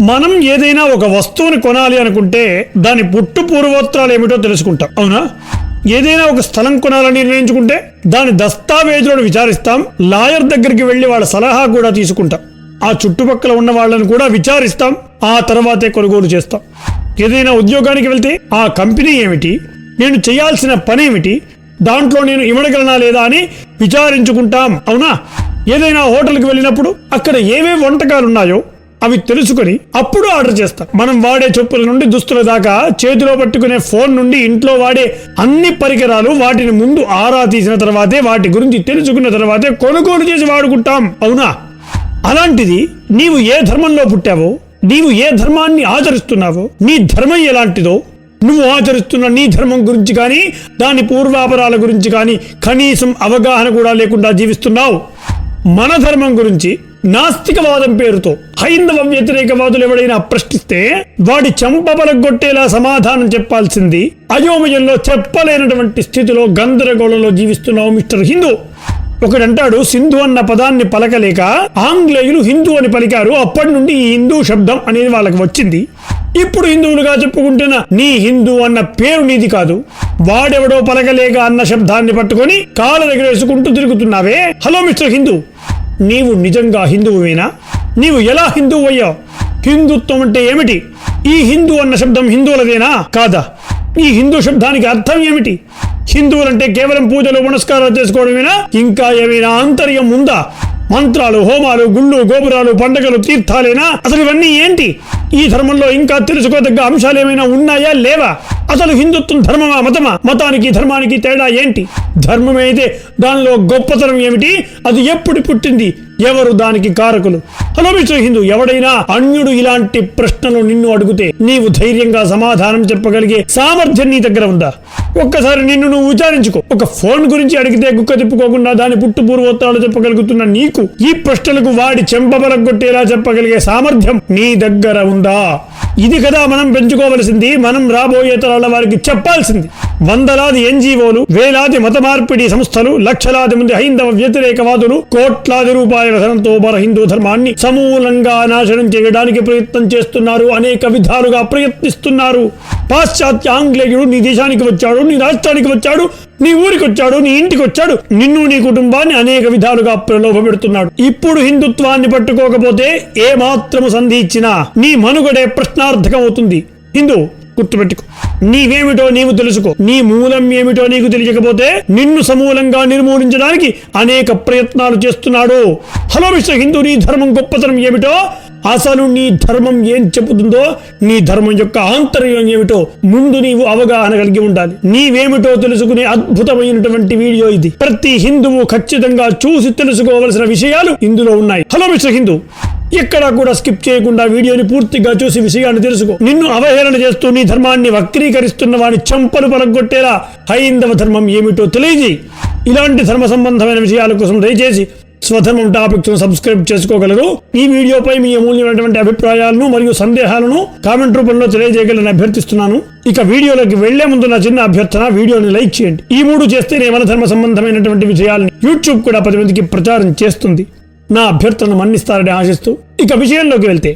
మనం ఏదైనా ఒక వస్తువుని కొనాలి అనుకుంటే దాని పుట్టు పూర్వోత్తరాలు ఏమిటో తెలుసుకుంటాం, అవునా? ఏదైనా ఒక స్థలం కొనాలని నిర్ణయించుకుంటే దాని దస్తావేజులను విచారిస్తాం, లాయర్ దగ్గరికి వెళ్లి వాళ్ళ సలహా కూడా తీసుకుంటాం, ఆ చుట్టుపక్కల ఉన్న వాళ్ళని కూడా విచారిస్తాం, ఆ తర్వాతే కొనుగోలు చేస్తాం. ఏదైనా ఉద్యోగానికి వెళ్తే ఆ కంపెనీ ఏమిటి, నేను చేయాల్సిన పని ఏమిటి, దాంట్లో నేను ఇవ్వగలనా లేదా అని విచారించుకుంటాం, అవునా? ఏదైనా హోటల్కి వెళ్ళినప్పుడు అక్కడ ఏవేవి వంటకాలున్నాయో అవి తెలుసుకొని అప్పుడు ఆర్డర్ చేస్తాం. మనం వాడే చెప్పుల నుండి దుస్తుల దాకా, చేతిలో పట్టుకునే ఫోన్ నుండి ఇంట్లో వాడే అన్ని పరికరాలు, వాటిని ముందు ఆరా తీసిన తర్వాతే, వాటి గురించి తెలుసుకున్న తర్వాతే కొనుగోలు చేసి వాడుకుంటాం, అవునా? అలాంటిది నీవు ఏ ధర్మంలో పుట్టావో, నీవు ఏ ధర్మాన్ని ఆచరిస్తున్నావో, నీ ధర్మం ఎలాంటిదో, నువ్వు ఆచరిస్తున్న నీ ధర్మం గురించి కానీ దాని పూర్వాపరాల గురించి కానీ కనీసం అవగాహన కూడా లేకుండా జీవిస్తున్నావు. మన ధర్మం గురించి నాస్తికవాదం పేరుతో హైందవ వ్యతిరేకవాదులు ఎవడైనా ప్రశ్నిస్తే వాడి చెంప పలగొట్టేలా సమాధానం చెప్పాల్సింది అయోమయంలో చెప్పలేనటువంటి స్థితిలో గందరగోళంలో జీవిస్తున్నావు మిస్టర్ హిందూ. ఒకడంటాడు, సింధు అన్న పదాన్ని పలకలేక ఆంగ్లేయులు హిందూ అని పలికారు, అప్పటి నుండి ఈ హిందూ శబ్దం అనేది వాళ్ళకి వచ్చింది. ఇప్పుడు హిందువులుగా చెప్పుకుంటున్న నీ హిందూ అన్న పేరు నీది కాదు, వాడెవడో పలకలేక అన్న శబ్దాన్ని పట్టుకొని కాళ్ళ దగ్గర వేసుకుంటూ తిరుగుతున్నావే. హలో మిస్టర్ హిందూ, నీవు నిజంగా హిందువువేనా? నీవు ఎలా హిందువు అయ్యావు? హిందుత్వం అంటే ఏమిటి? ఈ హిందూ అన్న శబ్దం హిందువులదేనా కాదా? ఈ హిందూ శబ్దానికి అర్థం ఏమిటి? హిందువులంటే కేవలం పూజలు పునస్కారాలు చేసుకోవడమేనా? ఇంకా ఏమైనా ఆంతర్యం ఉందా? మంత్రాలు, హోమాలు, గుళ్ళు, గోపురాలు, పండుగలు, తీర్థాలేనా? అసలు ఇవన్నీ ఏంటి? ఈ ధర్మంలో ఇంకా తెలుసుకోదగ్గ అంశాలు ఏమైనా ఉన్నాయా లేవా? అసలు హిందుత్వం ధర్మమా మతమా? మతానికి ధర్మానికి తేడా ఏంటి? ధర్మమైతే దానిలో గొప్పతనం ఏమిటి? అది ఎప్పుడు పుట్టింది? ఎవరు దానికి కారకులు? హలో మిస్టర్ హిందూ, ఎవడైనా అన్యుడు ఇలాంటి ప్రశ్నలు నిన్ను అడిగితే నీవు ధైర్యంగా సమాధానం చెప్పగలిగే సామర్థ్యం నీ దగ్గర ఉందా? ఒక్కసారి నిన్ను నువ్వు విచారించుకో. ఒక ఫోన్ గురించి అడిగితే గుక్క తిప్పుకోకుండా దాని పుట్టు పూర్వోత్తరాలు చెప్పగలుగుతున్న నీకు ఈ ప్రశ్నలకు వాడి చెంపబలగొట్టేలా చెప్పగలిగే సామర్థ్యం నీ దగ్గర ఉందా? ఇది కదా మనం పెంచుకోవలసింది, మనం రాబోయే తరాల వారికి చెప్పాల్సింది. వందలాది ఎన్జీఓలు, వేలాది మత మార్పిడి సంస్థలు, లక్షలాది మంది హైందవ వ్యతిరేకవాదులు కోట్లాది రూపాయల ధనంతో మన హిందూ ధర్మాన్ని సమూలంగా నాశనం చేయడానికి ప్రయత్నం చేస్తున్నారు, అనేక విధాలుగా ప్రయత్నిస్తున్నారు. పాశ్చాత్య ఆంగ్లేయుడు నీ దేశానికి వచ్చాడు, నీ రాష్ట్రానికి వచ్చాడు, నీ ఊరికి వచ్చాడు, నీ ఇంటికి వచ్చాడు, నిన్ను నీ కుటుంబాన్ని అనేక విధాలుగా ప్రలోభ పెడుతున్నాడు. ఇప్పుడు హిందుత్వాన్ని పట్టుకోకపోతే ఏ మాత్రము సంధి ఇచ్చినా నీ మనుగడే ప్రశ్నార్థకం అవుతుంది. హిందూ, గుర్తుపెట్టుకో, నీవేమిటో నీవు తెలుసుకో. నీ మూలం ఏమిటో నీకు తెలియకపోతే నిన్ను సమూలంగా నిర్మూలించడానికి అనేక ప్రయత్నాలు చేస్తున్నాడు. హలో మిస్టర్ హిందూ, నీ ధర్మం గొప్పతనం ఏమిటో, అసలు నీ ధర్మం ఏం చెబుతుందో, నీ ధర్మం యొక్క ఆంతర్యం ఏమిటో ముందు నీవు అవగాహన కలిగి ఉండాలి. నీవేమిటో తెలుసుకునే అద్భుతమైనటువంటి వీడియో ఇది. ప్రతి హిందువు ఖచ్చితంగా చూసి తెలుసుకోవలసిన విషయాలు ఇందులో ఉన్నాయి. హలో మిస్టర్ హిందూ, ఎక్కడా కూడా స్కిప్ చేయకుండా వీడియోని పూర్తిగా చూసి విషయాన్ని తెలుసుకో. నిన్ను అవహేళన చేస్తూ నీ ధర్మాన్ని వక్రీకరిస్తున్న వాని చెంపలు పలగొట్టేలా హైందవ ధర్మం ఏమిటో తెలియజేయి. ఇలాంటి ధర్మ సంబంధమైన విషయాల కోసం దయచేసి స్వధర్మం టాపిక్స్ సబ్స్క్రైబ్ చేసుకోగలరు. ఈ వీడియోపై మీ అమూల్యమైనటువంటి అభిప్రాయాలను మరియు సందేహాలను కామెంట్ రూపంలో తెలియజేయగలని అభ్యర్థిస్తున్నాను. ఇక వీడియోలోకి వెళ్లే ముందు నా చిన్న అభ్యర్థన, వీడియోని లైక్ చేయండి. ఈ మూడు చేస్తేనే మన ధర్మ సంబంధమైనటువంటి విషయాల్ని యూట్యూబ్ కూడా 10 మందికి ప్రచారం చేస్తుంది. నా అభ్యర్థనను మన్నిస్తారని ఆశిస్తూ ఇక విషయంలోకి వెళ్తే,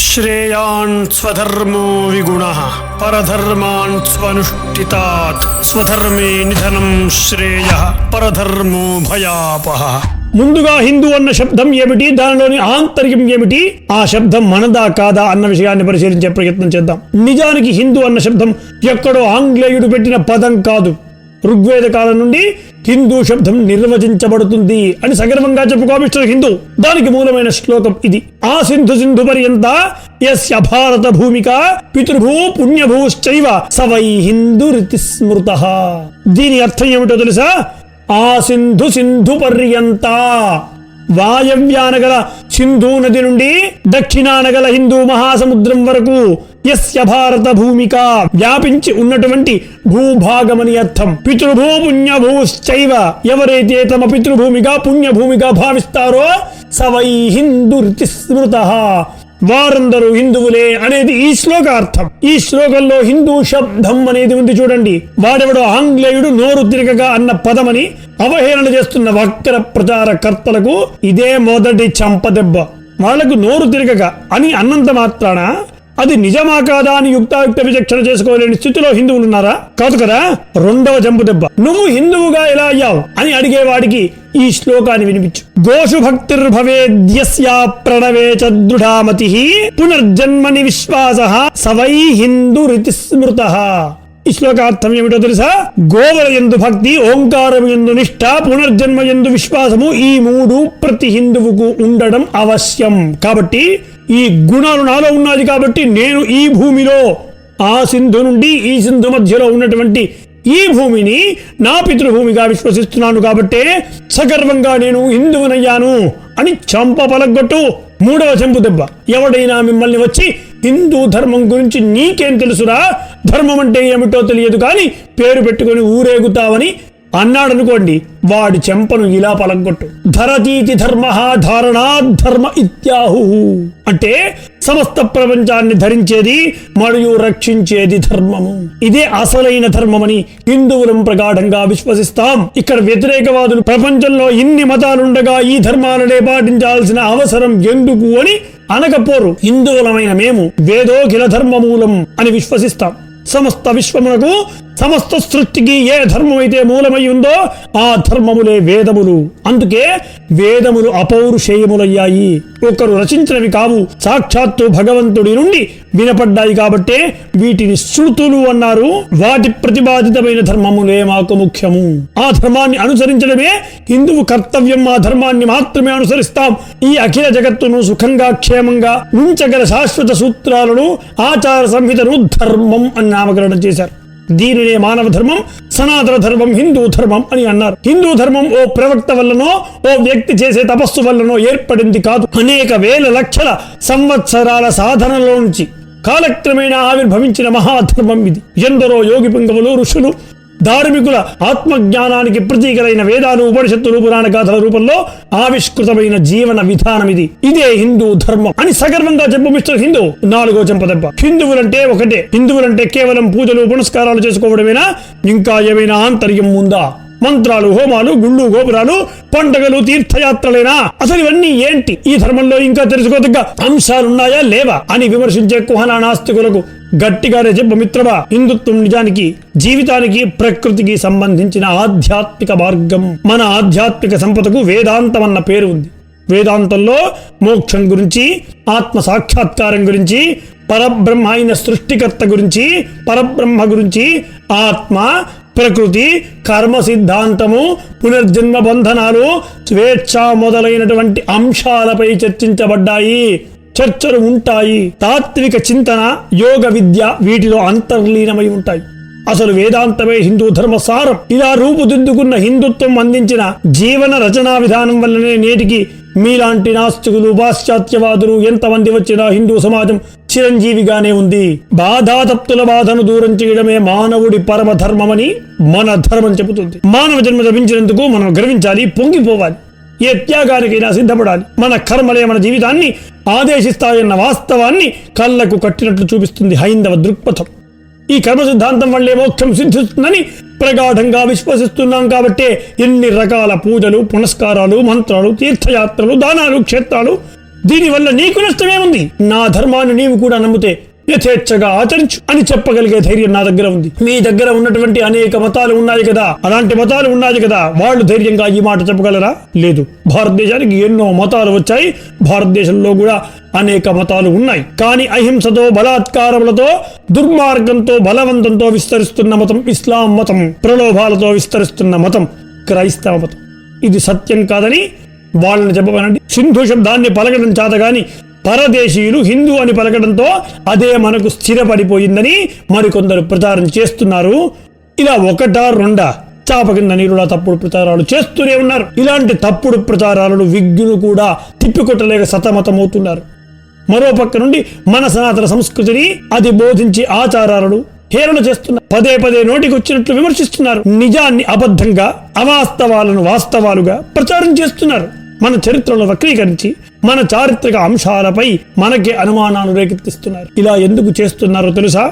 శ్రేయాన్ స్వధర్మో విగుణః పరధర్మాన్ స్వనుష్ఠితాత్ స్వధర్మే నిధనం శ్రేయః పరధర్మో భయాపహః. ముందుగా హిందూ అన్న శబ్దం ఏమిటి, దానిలోని ఆంతర్యం ఏమిటి, ఆ శబ్దం మనదా కాదా అన్న విషయాన్ని పరిశీలించే ప్రయత్నం చేద్దాం. నిజానికి హిందూ అన్న శబ్దం ఎక్కడో ఆంగ్లేయుడు పెట్టిన పదం కాదు. ఋగ్వేద కాలం నుండి హిందూ శబ్దం నిర్వచించబడుతుంది అని సగర్వంగా చెప్పుకో మిస్టర్ హిందూ. దానికి మూలమైన శ్లోకం ఇది. ఆ సింధు సింధు పర్యంత యస్య భారత భూమిక పితృభూ పుణ్యభూశ్చైవ సవై హిందూ రితి స్మృతః. దీని అర్థం ఏమిటో తెలుసా? ఆ సింధు సింధు పర్యంత, వాయవ్యానగల సింధు నది నుండి దక్షిణానగల హిందూ మహాసముద్రం వరకు యస్య భారత భూమిక, వ్యాపించి ఉన్నటువంటి భూభాగమని అర్థం. పితృభూ పుణ్యభూశ్చైవ, ఎవరైతే తమ పితృభూమిగా పుణ్యభూమిగా భావిస్తారో సవై హిందూ రితి స్మృతః, వారందరూ హిందువులే అనేది ఈ శ్లోకార్థం. ఈ శ్లోకంలో హిందూ శబ్దం అనేది ఉంది చూడండి. వాడెవడో ఆంగ్లేయుడు నోరు తిరగగా అన్న పదమని అవహేళన చేస్తున్న వక్ర ప్రచార కర్తలకు ఇదే మొదటి చంపదెబ్బ. వాళ్లకు నోరు తిరగక అని అన్నంత మాత్రాన అది నిజమా కాదా అని యుక్తాయుక్త విచక్షణ చేసుకోలేని స్థితిలో హిందువులు ఉన్నారా? కాదు కదా. రెండవ జంపు దెబ్బ, నువ్వు హిందువుగా ఎలా అయ్యావు అని అడిగేవాడికి ఈ శ్లోకాన్ని వినిపించు. గోషు భక్తిర్భవేద్యస్యా ప్రణవే చ దృఢామతి పునర్జన్మని విశ్వాసః సవై హిందురితి స్మృతః. ఈ శ్లోకార్థం ఏమిటో తెలుసా? గోవుల యందు భక్తి, ఓంకారం యందు నిష్ఠ, పునర్జన్మ యందు విశ్వాసము, ఈ మూడు ప్రతి హిందువుకు ఉండడం అవశ్యం. కాబట్టి ఈ గుణాలు నాలో ఉన్నది కాబట్టి నేను ఈ భూమిలో ఆ సింధు నుండి ఈ సింధు మధ్యలో ఉన్నటువంటి ఈ భూమిని నా పితృభూమిగా విశ్వసిస్తున్నాను కాబట్టే సగర్వంగా నేను హిందువునయ్యాను అని చంప పలగొట్టు. మూడవ చెంపు దెబ్బ, ఎవడైనా మిమ్మల్ని వచ్చి హిందూ ధర్మం గురించి నీకేం తెలుసురా, ధర్మం అంటే ఏమిటో తెలియదు కానీ పేరు పెట్టుకుని ఊరేగుతావని అన్నాడనుకోండి, వాడి చెంపను ఇలా పలగొట్టు. ధరతీతి ధర్మ ధారణాధర్మ ఇత్యాహు. అంటే సమస్త ప్రపంచాన్ని ధరించేది మరియు రక్షించేది ధర్మము. ఇదే అసలైన ధర్మమని హిందువులం ప్రగాఢంగా విశ్వసిస్తాం. ఇక్కడ వ్యతిరేకవాదులు ప్రపంచంలో ఇన్ని మతాలుండగా ఈ ధర్మాలనే పాటించాల్సిన అవసరం ఎందుకు అని అనకపోరు. హిందువులమైన మేము వేదోఖిల ధర్మమూలం అని విశ్వసిస్తాం. సమస్త విశ్వమునకు, సమస్త సృష్టికి ఏ ధర్మం అయితే మూలమై ఉందో ఆ ధర్మములే వేదములు. అందుకే వేదములు అపౌరుషేయములయ్యాయి. ఒకరు రచించినవి కావు, సాక్షాత్తు భగవంతుడి నుండి వినపడ్డాయి కాబట్టే వీటిని శృతులు అన్నారు. వాటి ప్రతిపాదితమైన ధర్మములే మాకు ముఖ్యము. ఆ ధర్మాన్ని అనుసరించడమే హిందువు కర్తవ్యం. ఆ ధర్మాన్ని మాత్రమే అనుసరిస్తాం. ఈ అఖిల జగత్తును సుఖంగా క్షేమంగా ఉంచగల శాశ్వత సూత్రాలను, ఆచార సంహితను ధర్మం అని నామకరణం చేశారు. దీనినే మానవ ధర్మం, సనాతన ధర్మం, హిందూ ధర్మం అని అన్నారు. హిందూ ధర్మం ఓ ప్రవక్త వల్లనో ఓ వ్యక్తి చేసే తపస్సు వల్లనో ఏర్పడింది కాదు. అనేక వేల లక్షల సంవత్సరాల సాధనలో నుంచి కాలక్రమేణా ఆవిర్భవించిన మహాధర్మం ఇది. ఎందరో యోగి పుంగవులు, ఋషులు, ధార్మికుల ఆత్మజ్ఞానానికి ప్రతీకలైన వేదాలు, ఉపనిషత్తులు, పురాణ గాథల రూపంలో ఆవిష్కృతమైన జీవన విధానం ఇది. ఇదే హిందూ ధర్మం అని సగర్వంగా చెప్పు మిస్టర్ హిందూ. నాలుగో చెంపదెబ్బ, హిందువులంటే ఒకటే. హిందువులంటే కేవలం పూజలు పునస్కారాలు చేసుకోవడమేనా? ఇంకా ఏమైనా ఆంతర్యం ఉందా? మంత్రాలు, హోమాలు, గుళ్ళు, గోపురాలు, పండగలు, తీర్థయాత్రలేనా? అసలు ఇవన్నీ ఏంటి? ఈ ధర్మంలో ఇంకా తెలుసుకోదగ్గ అంశాలున్నాయా లేవా అని విమర్శించే కుహనా నాస్తికులకు గట్టిగానే చెప్పు మిత్రమా, హిందుత్వం నిజానికి జీవితానికి, ప్రకృతికి సంబంధించిన ఆధ్యాత్మిక మార్గం. మన ఆధ్యాత్మిక సంపదకు వేదాంతం అన్న పేరు ఉంది. వేదాంతంలో మోక్షం గురించి, ఆత్మ సాక్షాత్కారం గురించి, పరబ్రహ్మ అయిన సృష్టికర్త గురించి, పరబ్రహ్మ గురించి, ఆత్మ, ప్రకృతి, కర్మ సిద్ధాంతము, పునర్జన్మ బంధనాలు, స్వేచ్ఛ మొదలైనటువంటి అంశాలపై చర్చించబడ్డాయి. చర్చలు ఉంటాయి. తాత్విక చింతన, యోగ విద్య వీటిలో అంతర్లీనమై ఉంటాయి. అసలు వేదాంతమే హిందూ ధర్మ సారం. ఇలా రూపుదిద్దుకున్న హిందుత్వం అందించిన జీవన రచనా విధానం వల్లనే నేటికి మీలాంటి నాస్తికులు, పాశ్చాత్యవాదులు ఎంతమంది వచ్చినా హిందూ సమాజం చిరంజీవిగానే ఉంది. బాధాతప్తుల బాధను దూరం చేయడమే మానవుడి పరమ ధర్మమని మన ధర్మం చెబుతుంది. మానవ జన్మ లభించినందుకు మనం గర్వించాలి, పొంగిపోవాలి, ఏ త్యాగానికైనా సిద్ధపడాలి. మన కర్మలే మన జీవితాన్ని ఆదేశిస్తాయన్న వాస్తవాన్ని కళ్ళకు కట్టినట్లు చూపిస్తుంది హైందవ దృక్పథం. ఈ కర్మ సిద్ధాంతం వల్లే మోక్షం సిద్ధిస్తుందని ప్రగాఢంగా విశ్వసిస్తున్నాం కాబట్టే ఎన్ని రకాల పూజలు, పునస్కారాలు, మంత్రాలు, తీర్థయాత్రలు, దానాలు, క్షేత్రాలు. దీనివల్ల నీకు నష్టమేముంది? నా ధర్మాన్ని నీవు కూడా నమ్మితే యథేచ్ఛగా ఆచరించు అని చెప్పగలిగే ధైర్యం నా దగ్గర ఉంది. మీ దగ్గర ఉన్నటువంటి అనేక మతాలు ఉన్నాయి కదా, అలాంటి మతాలు ఉన్నాయి కదా, వాళ్ళు ధైర్యంగా ఈ మాట చెప్పగలరా? లేదు. భారతదేశానికి ఎన్నో మతాలు వచ్చాయి. భారతదేశంలో కూడా అనేక మతాలు ఉన్నాయి. కానీ అహింసతో, బలాత్కారములతో, దుర్మార్గంతో, బలవంతంతో విస్తరిస్తున్న మతం ఇస్లాం మతం. ప్రలోభాలతో విస్తరిస్తున్న మతం క్రైస్తవ మతం. ఇది సత్యం కాదని వాళ్ళని చెప్పమనండి. సింధు శబ్దాన్ని పలకడం చేత గాని పరదేశీయులు హిందూ అని పలకడంతో అదే మనకు స్థిరపడిపోయిందని మరికొందరు ప్రచారం చేస్తున్నారు. ఇలా ఒకటా రెండా చాప కింద నీరులా తప్పుడు ప్రచారాలు చేస్తూనే ఉన్నారు. ఇలాంటి తప్పుడు ప్రచారాలను విజ్ఞులు కూడా తిప్పికొట్టలేక సతమతమవుతున్నారు. మరో పక్క నుండి మన సనాతన సంస్కృతిని అది బోధించే ఆచారాలను హేళన చేస్తున్నారు. పదే పదే నోటికి వచ్చినట్లు విమర్శిస్తున్నారు. నిజాన్ని అబద్ధంగా, అవాస్తవాలను వాస్తవాలుగా ప్రచారం చేస్తున్నారు. మన చరిత్రను వక్రీకరించి మన చారిత్రక అంశాలపై మనకే అనుమానాలు రేకెత్తిస్తున్నారు. ఇలా ఎందుకు చేస్తున్నారో తెలుసా?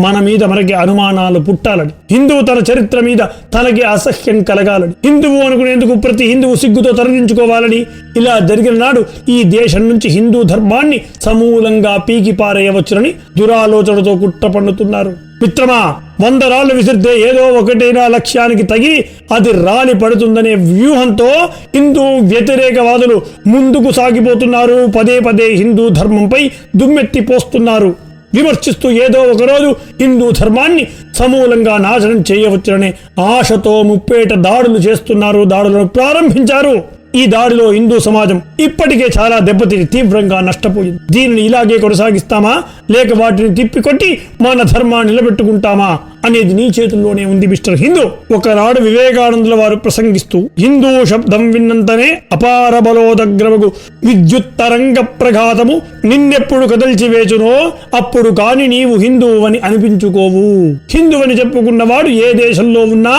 మన మీద మనకి అనుమానాలు పుట్టాలని, హిందువు తన చరిత్ర మీద తనకి అసహ్యం కలగాలని, హిందువు అనుకునేందుకు ప్రతి హిందువు సిగ్గుతో తరలించుకోవాలని, ఇలా జరిగిన నాడు ఈ దేశం నుంచి హిందూ ధర్మాన్ని సమూలంగా పీకి పారేయవచ్చునని దురాలోచనతో కుట్ర పన్నుతున్నారు. మిత్రమా, 100 రాళ్లు విసిరితే ఏదో ఒకటైనా లక్ష్యానికి తగిలి అది రాలి పడుతుందనే వ్యూహంతో హిందూ వ్యతిరేకవాదులు ముందుకు సాగిపోతున్నారు. పదే పదే హిందూ ధర్మంపై దుమ్మెత్తి పోస్తున్నారు. విమర్శిస్తూ ఏదో ఒకరోజు హిందూ ధర్మాన్ని సమూలంగా నాశనం చేయవచ్చుననే ఆశతో ముప్పేట దాడులు చేస్తున్నారు, దాడులను ప్రారంభించారు. ఈ దాడిలో హిందూ సమాజం ఇప్పటికే చాలా దెబ్బతిని తీవ్రంగా నష్టపోయింది. దీనిని ఇలాగే కొనసాగిస్తామా, లేక వాటిని తిప్పికొట్టి మన ధర్మాన్ని నిలబెట్టుకుంటామా అనేది నీ చేతుల్లోనే ఉంది మిస్టర్ హిందూ. ఒకనాడు వివేకానందుల వారు ప్రసంగిస్తూ, హిందూ శబ్దం విన్నంతనే అపార బలోదగ్రమగు విద్యుత్ తరంగ ప్రఘాతము నిన్నెప్పుడు కదల్చి వేచునో అప్పుడు కాని నీవు హిందువని అనిపించుకోవు. హిందువని చెప్పుకున్నవాడు ఏ దేశంలో ఉన్నా,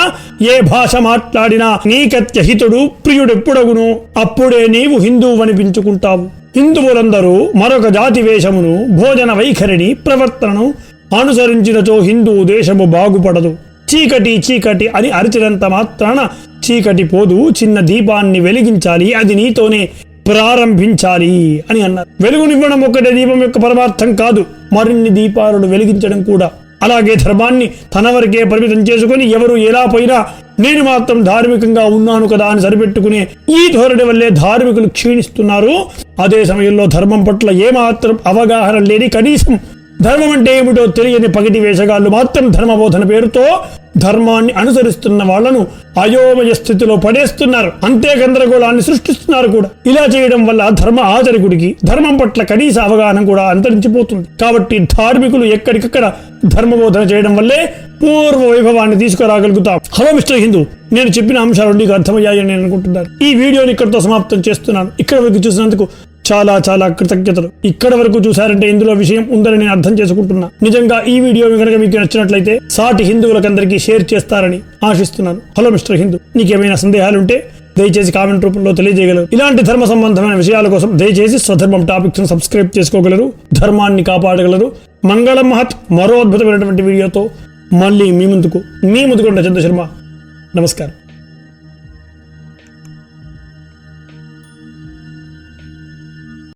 ఏ భాష మాట్లాడినా నీకత్యహితుడు ప్రియుడెప్పుడగునో అప్పుడే నీవు హిందువు అనిపించుకుంటావు. హిందువులందరూ మరొక జాతి వేషమును, భోజన వైఖరిని, ప్రవర్తనను అనుసరించినచో హిందూ దేశము బాగుపడదు. చీకటి చీకటి అని అరిచినంత మాత్రాన చీకటి పోదు. చిన్న దీపాన్ని వెలిగించాలి, అది నీతోనే ప్రారంభించాలి అని అన్నారు. వెలుగునివ్వడం ఒక్కటే దీపం యొక్క పరమార్థం కాదు, మరిన్ని దీపాలను వెలిగించడం కూడా. అలాగే ధర్మాన్ని తన వరకే పరిమితం చేసుకుని ఎవరు ఎలా పోయినా నేను మాత్రం ధార్మికంగా ఉన్నాను కదా అని సరిపెట్టుకునే ఈ ధోరణి వల్లే ధార్మికులు క్షీణిస్తున్నారు. అదే సమయంలో ధర్మం పట్ల ఏమాత్రం అవగాహన లేని, కనీసం ధర్మం అంటే ఏమిటో తెలియని పగటి వేషగాళ్లు మాత్రం ధర్మబోధన పేరుతో ధర్మాన్ని అనుసరిస్తున్న వాళ్లను అయోమయ స్థితిలో పడేస్తున్నారు. అంతే గందరగోళాన్ని సృష్టిస్తున్నారు కూడా. ఇలా చేయడం వల్ల ధర్మ ఆచరికుడికి ధర్మం పట్ల కనీస అవగాహన కూడా అంతరించిపోతుంది. కాబట్టి ధార్మికులు ఎక్కడికక్కడ ధర్మబోధన చేయడం వల్లే పూర్వ వైభవాన్ని తీసుకురాగలుగుతాం. హలో మిస్టర్ హిందూ, నేను చెప్పిన అంశాలు నీకు అర్థమయ్యాయని నేను అనుకుంటున్నాను. ఈ వీడియోని ఇక్కడితో సమాప్తం చేస్తున్నాను. ఇక్కడ వరకు చూసినందుకు చాలా చాలా కృతజ్ఞతలు. ఇక్కడ వరకు చూసారంటే ఇందులో విషయం ఉందని నేను అర్థం చేసుకుంటున్నా. నిజంగా ఈ వీడియో కనుక మీకు నచ్చినట్లయితే సాటి హిందువులకందరికీ షేర్ చేస్తారని ఆశిస్తున్నాను. హలో మిస్టర్ హిందూ, నీకేమైనా సందేహాలుంటే దయచేసి కామెంట్ రూపంలో తెలియజేయగలరు. ఇలాంటి ధర్మ సంబంధమైన విషయాల కోసం దయచేసి స్వధర్మం టాపిక్స్ ను సబ్స్క్రైబ్ చేసుకోగలరు, ధర్మాన్ని కాపాడగలరు. మంగళం మహత్. మరో అద్భుతమైనటువంటి వీడియోతో మళ్ళీ మీ ముందుకు చంద్రశర్మ. నమస్కారం.